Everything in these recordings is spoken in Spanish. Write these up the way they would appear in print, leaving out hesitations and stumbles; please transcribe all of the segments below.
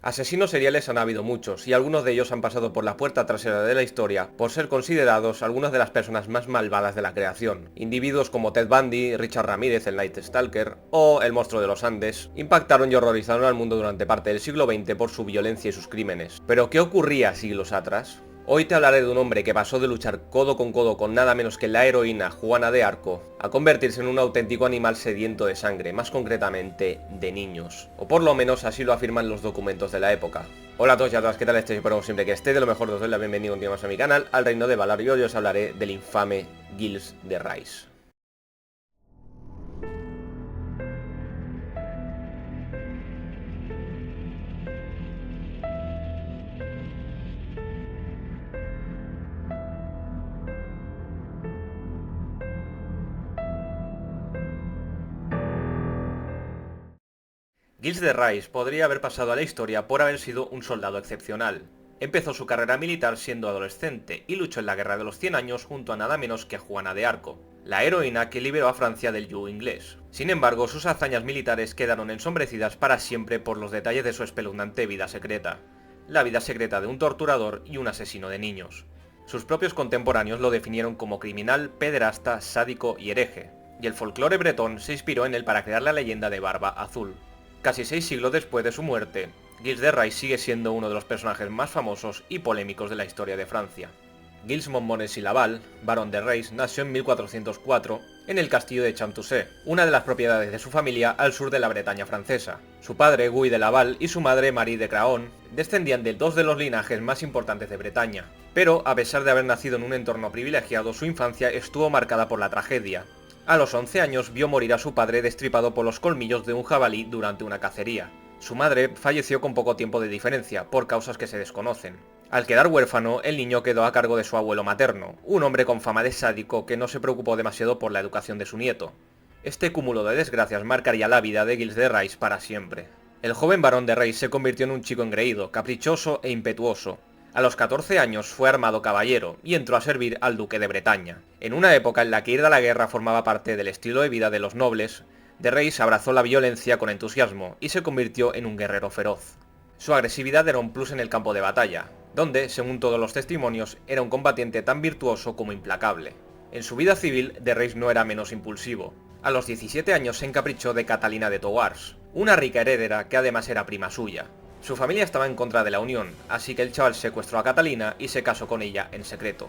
Asesinos seriales han habido muchos, y algunos de ellos han pasado por la puerta trasera de la historia por ser considerados algunas de las personas más malvadas de la creación. Individuos como Ted Bundy, Richard Ramírez, el Night Stalker, o el monstruo de los Andes, impactaron y horrorizaron al mundo durante parte del siglo XX por su violencia y sus crímenes. ¿Pero qué ocurría siglos atrás? Hoy te hablaré de un hombre que pasó de luchar codo con nada menos que la heroína Juana de Arco a convertirse en un auténtico animal sediento de sangre, más concretamente de niños. O por lo menos así lo afirman los documentos de la época. Hola a todos y a todas, ¿qué tal estéis? Espero siempre que esté de lo mejor. Os doy la bienvenida un día más a mi canal, al Reino de Valar, y hoy os hablaré del infame Gilles de Rais. Gilles de Rais podría haber pasado a la historia por haber sido un soldado excepcional. Empezó su carrera militar siendo adolescente y luchó en la Guerra de los 100 años junto a nada menos que a Juana de Arco, la heroína que liberó a Francia del yugo inglés. Sin embargo, sus hazañas militares quedaron ensombrecidas para siempre por los detalles de su espeluznante vida secreta, la vida secreta de un torturador y un asesino de niños. Sus propios contemporáneos lo definieron como criminal, pederasta, sádico y hereje, y el folclore bretón se inspiró en él para crear la leyenda de Barba Azul. Casi 6 siglos después de su muerte, Gilles de Rais sigue siendo uno de los personajes más famosos y polémicos de la historia de Francia. Gilles Montmorency Laval, barón de Rais, nació en 1404 en el castillo de Champtocé, una de las propiedades de su familia al sur de la Bretaña francesa. Su padre, Guy de Laval, y su madre, Marie de Craon, descendían de dos de los linajes más importantes de Bretaña. Pero, a pesar de haber nacido en un entorno privilegiado, su infancia estuvo marcada por la tragedia. A los 11 años vio morir a su padre destripado por los colmillos de un jabalí durante una cacería. Su madre falleció con poco tiempo de diferencia, por causas que se desconocen. Al quedar huérfano, el niño quedó a cargo de su abuelo materno, un hombre con fama de sádico que no se preocupó demasiado por la educación de su nieto. Este cúmulo de desgracias marcaría la vida de Gilles de Rais para siempre. El joven barón de Rais se convirtió en un chico engreído, caprichoso e impetuoso. A los 14 años fue armado caballero y entró a servir al duque de Bretaña. En una época en la que ir a la guerra formaba parte del estilo de vida de los nobles, de Rais abrazó la violencia con entusiasmo y se convirtió en un guerrero feroz. Su agresividad era un plus en el campo de batalla, donde, según todos los testimonios, era un combatiente tan virtuoso como implacable. En su vida civil, de Rais no era menos impulsivo. A los 17 años se encaprichó de Catalina de Thouars, una rica heredera que además era prima suya. Su familia estaba en contra de la unión, así que el chaval secuestró a Catalina y se casó con ella en secreto.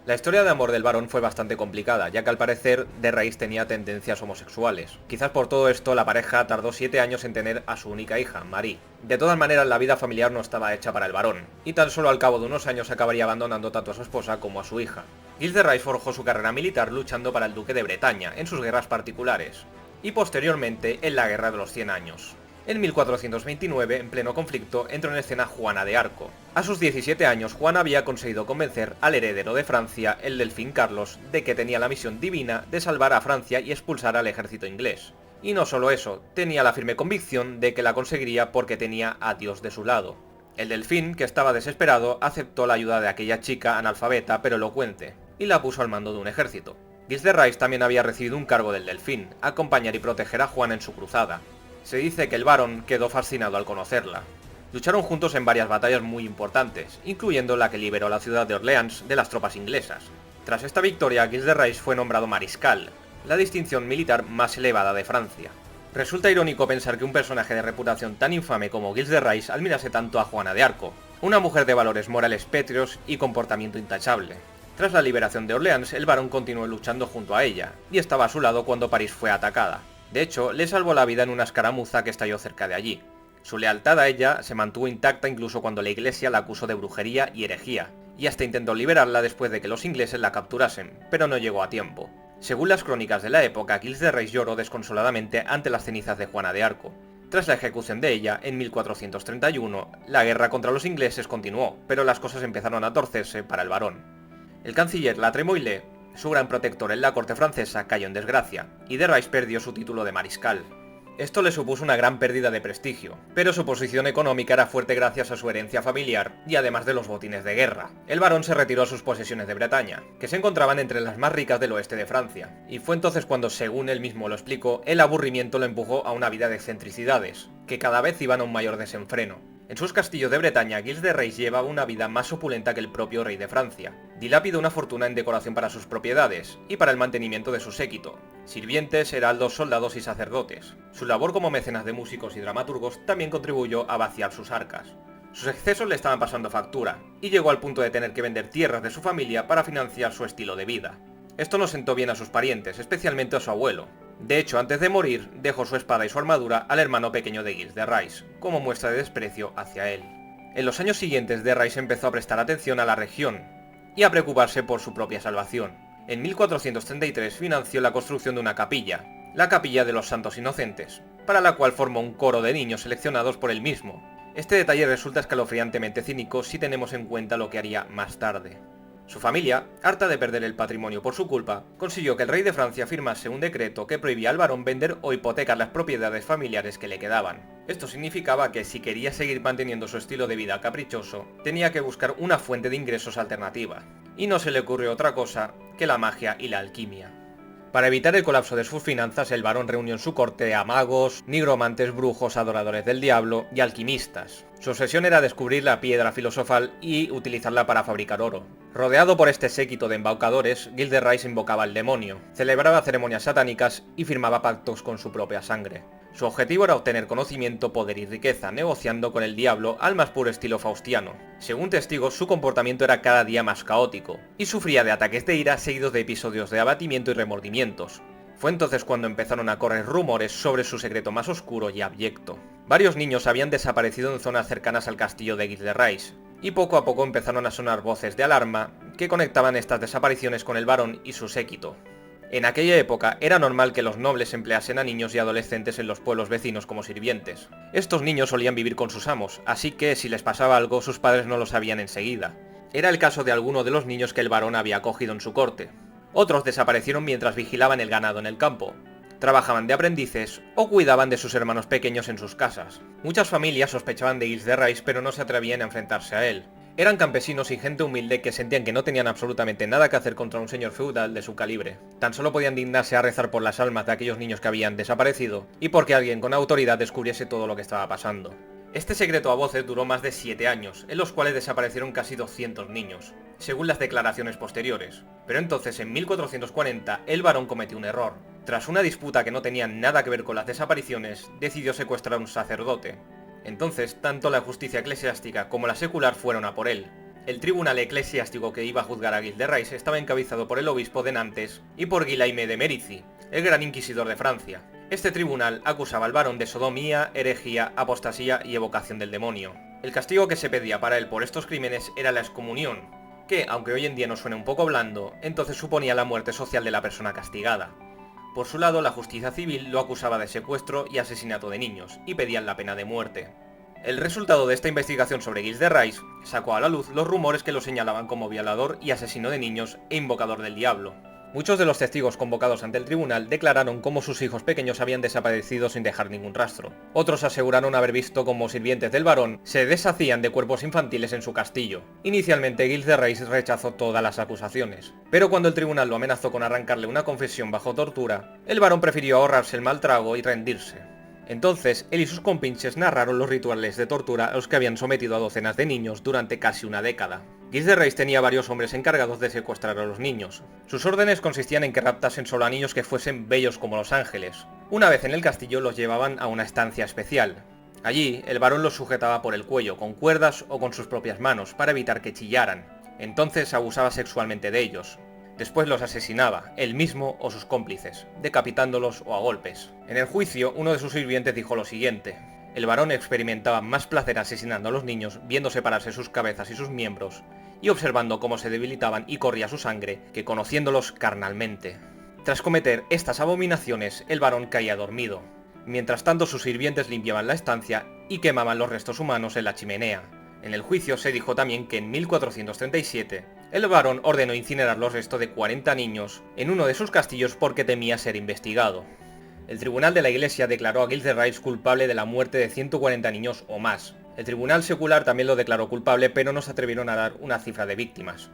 La historia de amor del varón fue bastante complicada, ya que al parecer de Rais tenía tendencias homosexuales. Quizás por todo esto la pareja tardó 7 años en tener a su única hija, Marie. De todas maneras, la vida familiar no estaba hecha para el varón, y tan solo al cabo de unos años acabaría abandonando tanto a su esposa como a su hija. Gilles de Rais forjó su carrera militar luchando para el duque de Bretaña en sus guerras particulares, y posteriormente en la Guerra de los 100 años. En 1429, en pleno conflicto, entró en escena Juana de Arco. A sus 17 años, Juana había conseguido convencer al heredero de Francia, el delfín Carlos, de que tenía la misión divina de salvar a Francia y expulsar al ejército inglés. Y no solo eso, tenía la firme convicción de que la conseguiría porque tenía a Dios de su lado. El delfín, que estaba desesperado, aceptó la ayuda de aquella chica analfabeta pero elocuente, y la puso al mando de un ejército. Gilles de Rais también había recibido un cargo del delfín, acompañar y proteger a Juana en su cruzada. Se dice que el barón quedó fascinado al conocerla. Lucharon juntos en varias batallas muy importantes, incluyendo la que liberó la ciudad de Orleans de las tropas inglesas. Tras esta victoria, Gilles de Rais fue nombrado mariscal, la distinción militar más elevada de Francia. Resulta irónico pensar que un personaje de reputación tan infame como Gilles de Rais admirase tanto a Juana de Arco, una mujer de valores morales pétreos y comportamiento intachable. Tras la liberación de Orleans, el barón continuó luchando junto a ella, y estaba a su lado cuando París fue atacada. De hecho, le salvó la vida en una escaramuza que estalló cerca de allí. Su lealtad a ella se mantuvo intacta incluso cuando la iglesia la acusó de brujería y herejía, y hasta intentó liberarla después de que los ingleses la capturasen, pero no llegó a tiempo. Según las crónicas de la época, Gilles de Rais lloró desconsoladamente ante las cenizas de Juana de Arco. Tras la ejecución de ella, en 1431, la guerra contra los ingleses continuó, pero las cosas empezaron a torcerse para el barón. El canciller La Trémoille, su gran protector en la corte francesa, cayó en desgracia, y de Rais perdió su título de mariscal. Esto le supuso una gran pérdida de prestigio, pero su posición económica era fuerte gracias a su herencia familiar y además de los botines de guerra. El barón se retiró a sus posesiones de Bretaña, que se encontraban entre las más ricas del oeste de Francia, y fue entonces cuando, según él mismo lo explicó, el aburrimiento lo empujó a una vida de excentricidades, que cada vez iban a un mayor desenfreno. En sus castillos de Bretaña, Gilles de Rais llevaba una vida más opulenta que el propio rey de Francia. Dilapidó una fortuna en decoración para sus propiedades y para el mantenimiento de su séquito, sirvientes, heraldos, soldados y sacerdotes. Su labor como mecenas de músicos y dramaturgos también contribuyó a vaciar sus arcas. Sus excesos le estaban pasando factura, y llegó al punto de tener que vender tierras de su familia para financiar su estilo de vida. Esto no sentó bien a sus parientes, especialmente a su abuelo. De hecho, antes de morir, dejó su espada y su armadura al hermano pequeño de Gilles de Rais, como muestra de desprecio hacia él. En los años siguientes, de Rais empezó a prestar atención a la región y a preocuparse por su propia salvación. En 1433 financió la construcción de una capilla, la Capilla de los Santos Inocentes, para la cual formó un coro de niños seleccionados por él mismo. Este detalle resulta escalofriantemente cínico si tenemos en cuenta lo que haría más tarde. Su familia, harta de perder el patrimonio por su culpa, consiguió que el rey de Francia firmase un decreto que prohibía al varón vender o hipotecar las propiedades familiares que le quedaban. Esto significaba que si quería seguir manteniendo su estilo de vida caprichoso, tenía que buscar una fuente de ingresos alternativa. Y no se le ocurrió otra cosa que la magia y la alquimia. Para evitar el colapso de sus finanzas, el varón reunió en su corte a magos, nigromantes, brujos, adoradores del diablo y alquimistas. Su obsesión era descubrir la piedra filosofal y utilizarla para fabricar oro. Rodeado por este séquito de embaucadores, Gilles de Rais invocaba al demonio, celebraba ceremonias satánicas y firmaba pactos con su propia sangre. Su objetivo era obtener conocimiento, poder y riqueza, negociando con el diablo al más puro estilo faustiano. Según testigos, su comportamiento era cada día más caótico, y sufría de ataques de ira seguidos de episodios de abatimiento y remordimientos. Fue entonces cuando empezaron a correr rumores sobre su secreto más oscuro y abyecto. Varios niños habían desaparecido en zonas cercanas al castillo de Gilles de Rais, y poco a poco empezaron a sonar voces de alarma que conectaban estas desapariciones con el varón y su séquito. En aquella época era normal que los nobles empleasen a niños y adolescentes en los pueblos vecinos como sirvientes. Estos niños solían vivir con sus amos, así que si les pasaba algo sus padres no lo sabían enseguida. Era el caso de alguno de los niños que el varón había acogido en su corte. Otros desaparecieron mientras vigilaban el ganado en el campo, trabajaban de aprendices o cuidaban de sus hermanos pequeños en sus casas. Muchas familias sospechaban de Gilles de Rais pero no se atrevían a enfrentarse a él. Eran campesinos y gente humilde que sentían que no tenían absolutamente nada que hacer contra un señor feudal de su calibre. Tan solo podían dignarse a rezar por las almas de aquellos niños que habían desaparecido y porque alguien con autoridad descubriese todo lo que estaba pasando. Este secreto a voces duró más de 7 años, en los cuales desaparecieron casi 200 niños, según las declaraciones posteriores. Pero entonces, en 1440, el varón cometió un error. Tras una disputa que no tenía nada que ver con las desapariciones, decidió secuestrar a un sacerdote. Entonces, tanto la justicia eclesiástica como la secular fueron a por él. El tribunal eclesiástico que iba a juzgar a Gilles de Rais estaba encabezado por el obispo de Nantes y por Guillaume de Mérici, el gran inquisidor de Francia. Este tribunal acusaba al varón de sodomía, herejía, apostasía y evocación del demonio. El castigo que se pedía para él por estos crímenes era la excomunión, que, aunque hoy en día nos suene un poco blando, entonces suponía la muerte social de la persona castigada. Por su lado, la justicia civil lo acusaba de secuestro y asesinato de niños, y pedían la pena de muerte. El resultado de esta investigación sobre Gilles de Rais sacó a la luz los rumores que lo señalaban como violador y asesino de niños e invocador del diablo. Muchos de los testigos convocados ante el tribunal declararon cómo sus hijos pequeños habían desaparecido sin dejar ningún rastro. Otros aseguraron haber visto cómo sirvientes del varón se deshacían de cuerpos infantiles en su castillo. Inicialmente Gilles de Rais rechazó todas las acusaciones, pero cuando el tribunal lo amenazó con arrancarle una confesión bajo tortura, el varón prefirió ahorrarse el mal trago y rendirse. Entonces, él y sus compinches narraron los rituales de tortura a los que habían sometido a docenas de niños durante casi una década. Gilles de Rais tenía varios hombres encargados de secuestrar a los niños. Sus órdenes consistían en que raptasen solo a niños que fuesen bellos como los ángeles. Una vez en el castillo los llevaban a una estancia especial. Allí, el varón los sujetaba por el cuello, con cuerdas o con sus propias manos, para evitar que chillaran. Entonces abusaba sexualmente de ellos. Después los asesinaba, él mismo o sus cómplices, decapitándolos o a golpes. En el juicio, uno de sus sirvientes dijo lo siguiente: el varón experimentaba más placer asesinando a los niños, viendo separarse sus cabezas y sus miembros, y observando cómo se debilitaban y corría su sangre, que conociéndolos carnalmente. Tras cometer estas abominaciones, el varón caía dormido. Mientras tanto, sus sirvientes limpiaban la estancia y quemaban los restos humanos en la chimenea. En el juicio se dijo también que en 1437, el varón ordenó incinerar los restos de 40 niños en uno de sus castillos porque temía ser investigado. El tribunal de la iglesia declaró a Gilles de Rais culpable de la muerte de 140 niños o más. El tribunal secular también lo declaró culpable, pero no se atrevieron a dar una cifra de víctimas.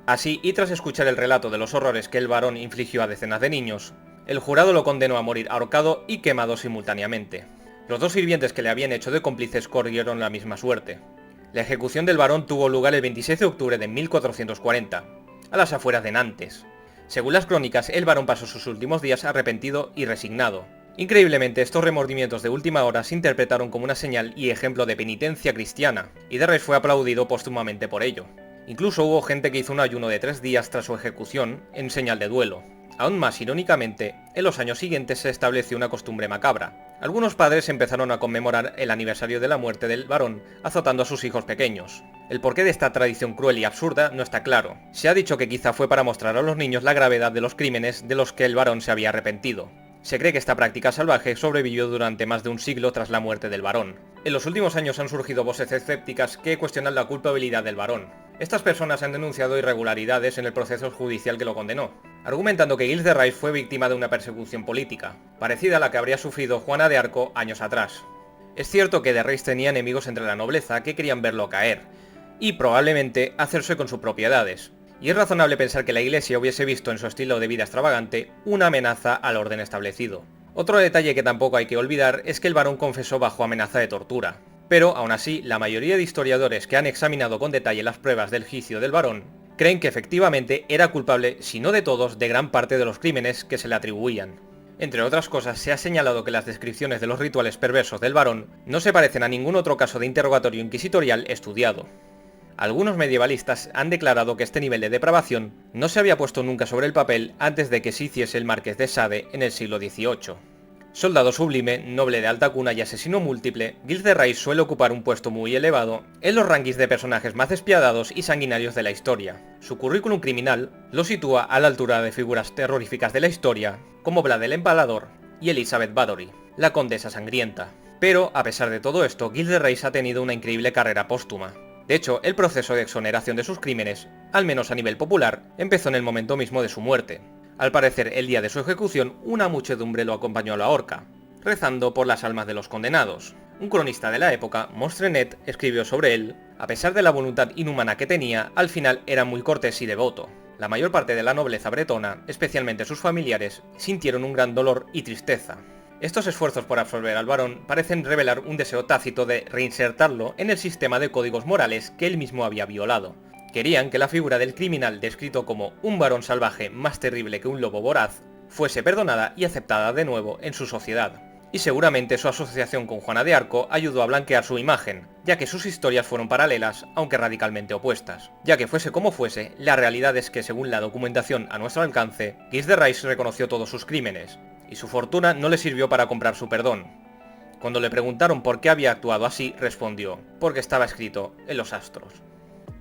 Así, y tras escuchar el relato de los horrores que el varón infligió a decenas de niños, el jurado lo condenó a morir ahorcado y quemado simultáneamente. Los dos sirvientes que le habían hecho de cómplices corrieron la misma suerte. La ejecución del varón tuvo lugar el 26 de octubre de 1440, a las afueras de Nantes. Según las crónicas, el varón pasó sus últimos días arrepentido y resignado. Increíblemente, estos remordimientos de última hora se interpretaron como una señal y ejemplo de penitencia cristiana, y de Reis fue aplaudido póstumamente por ello. Incluso hubo gente que hizo un ayuno de 3 días tras su ejecución, en señal de duelo. Aún más irónicamente, en los años siguientes se estableció una costumbre macabra. Algunos padres empezaron a conmemorar el aniversario de la muerte del varón azotando a sus hijos pequeños. El porqué de esta tradición cruel y absurda no está claro. Se ha dicho que quizá fue para mostrar a los niños la gravedad de los crímenes de los que el varón se había arrepentido. Se cree que esta práctica salvaje sobrevivió durante más de un siglo tras la muerte del varón. En los últimos años han surgido voces escépticas que cuestionan la culpabilidad del varón. Estas personas han denunciado irregularidades en el proceso judicial que lo condenó, argumentando que Gilles de Rais fue víctima de una persecución política, parecida a la que habría sufrido Juana de Arco años atrás. Es cierto que de Rais tenía enemigos entre la nobleza que querían verlo caer, y probablemente hacerse con sus propiedades, y es razonable pensar que la Iglesia hubiese visto en su estilo de vida extravagante una amenaza al orden establecido. Otro detalle que tampoco hay que olvidar es que el varón confesó bajo amenaza de tortura. Pero, aún así, la mayoría de historiadores que han examinado con detalle las pruebas del juicio del varón creen que efectivamente era culpable, si no de todos, de gran parte de los crímenes que se le atribuían. Entre otras cosas, se ha señalado que las descripciones de los rituales perversos del varón no se parecen a ningún otro caso de interrogatorio inquisitorial estudiado. Algunos medievalistas han declarado que este nivel de depravación no se había puesto nunca sobre el papel antes de que se hiciese el Marqués de Sade en el siglo XVIII. Soldado sublime, noble de alta cuna y asesino múltiple, Gilles de Rais suele ocupar un puesto muy elevado en los rankings de personajes más despiadados y sanguinarios de la historia. Su currículum criminal lo sitúa a la altura de figuras terroríficas de la historia, como Vlad el Empalador y Elizabeth Bathory, la condesa sangrienta. Pero, a pesar de todo esto, Gilles de Rais ha tenido una increíble carrera póstuma. De hecho, el proceso de exoneración de sus crímenes, al menos a nivel popular, empezó en el momento mismo de su muerte. Al parecer, el día de su ejecución, una muchedumbre lo acompañó a la horca, rezando por las almas de los condenados. Un cronista de la época, Monstrenet, escribió sobre él: a pesar de la voluntad inhumana que tenía, al final era muy cortés y devoto. La mayor parte de la nobleza bretona, especialmente sus familiares, sintieron un gran dolor y tristeza. Estos esfuerzos por absolver al varón parecen revelar un deseo tácito de reinsertarlo en el sistema de códigos morales que él mismo había violado. Querían que la figura del criminal descrito como un varón salvaje más terrible que un lobo voraz fuese perdonada y aceptada de nuevo en su sociedad. Y seguramente su asociación con Juana de Arco ayudó a blanquear su imagen, ya que sus historias fueron paralelas, aunque radicalmente opuestas. Ya que fuese como fuese, la realidad es que según la documentación a nuestro alcance, Gilles de Rais reconoció todos sus crímenes, y su fortuna no le sirvió para comprar su perdón. Cuando le preguntaron por qué había actuado así, respondió: porque estaba escrito en los astros.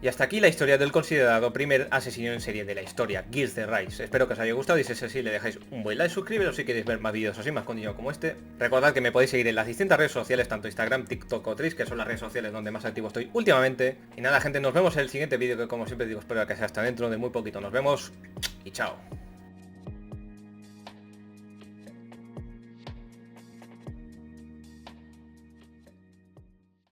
Y hasta aquí la historia del considerado primer asesino en serie de la historia, Gilles de Rais. Espero que os haya gustado y si es así le dejáis un buen like, suscribiros si queréis ver más vídeos así, más contenido como este. Recordad que me podéis seguir en las distintas redes sociales, tanto Instagram, TikTok o Twitch, que son las redes sociales donde más activo estoy últimamente. Y nada gente, nos vemos en el siguiente vídeo que como siempre digo espero que sea hasta dentro de muy poquito. Nos vemos y chao.